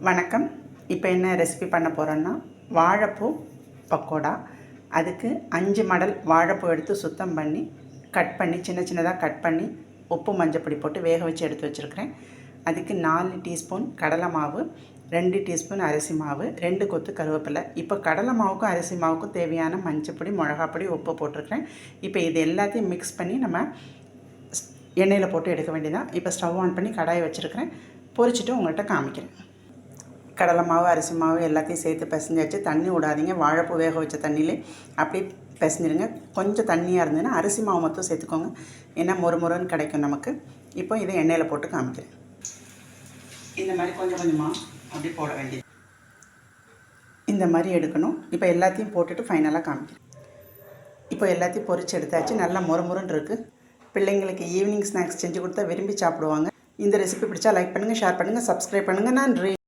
வணக்கம். இப்போ என்ன ரெசிபி பண்ண போகிறோன்னா வாழைப்பூ பக்கோடா. அதுக்கு 5 மடல் வாழைப்பூ எடுத்து சுத்தம் பண்ணி கட் பண்ணி சின்னதாக கட் பண்ணி உப்பு மஞ்சப்பொடி போட்டு வேக வச்சு எடுத்து வச்சுருக்கிறேன். அதுக்கு 4 டீஸ்பூன் கடலை மாவு, 2 டீஸ்பூன் அரிசி மாவு, 2 கொத்து கருவேப்பிலை. இப்போ கடலை மாவுக்கும் அரிசி மாவுக்கும் தேவையான மஞ்சப்பொடி, மிளகாப்பொடி, உப்பு போட்டிருக்கிறேன். இப்போ இது எல்லாத்தையும் மிக்ஸ் பண்ணி நம்ம எண்ணெயில் போட்டு எடுக்க வேண்டியதான். இப்போ ஸ்டவ் ஆன் பண்ணி கடாயை வச்சுருக்கிறேன். பொரிச்சிட்டு உங்கள்கிட்ட காமிக்கிறேன். கடலை மாவு, அரிசி மாவு எல்லாத்தையும் சேர்த்து பிசைஞ்சாச்சு. தண்ணி விடாதீங்க. வாழைப்பூ வேக வச்ச தண்ணியிலே அப்படியே பிசைஞ்சிருங்க. கொஞ்சம் தண்ணியாக இருந்ததுன்னா அரிசி மாவு மட்டும் சேர்த்துக்கோங்க, ஏன்னா மொறுன்னு கிடைக்கும் நமக்கு. இப்போ இதை எண்ணெயில் போட்டு காமிக்கிறேன். இந்த மாதிரி கொஞ்சமாக அப்படி போட வேண்டியது, இந்த மாதிரி எடுக்கணும். இப்போ எல்லாத்தையும் போட்டுட்டு ஃபைனலாக காமிக்கிறேன். இப்போ எல்லாத்தையும் பொரிச்சு எடுத்தாச்சு. நல்லா மொறுன்னு இருக்குது. பிள்ளைங்களுக்கு ஈவினிங் ஸ்நாக்ஸ் செஞ்சு கொடுத்தா விரும்பி சாப்பிடுவாங்க. இந்த ரெசிபி பிடிச்சா லைக் பண்ணுங்கள், ஷேர் பண்ணுங்கள், சப்ஸ்கிரைப் பண்ணுங்கள். நன்றி.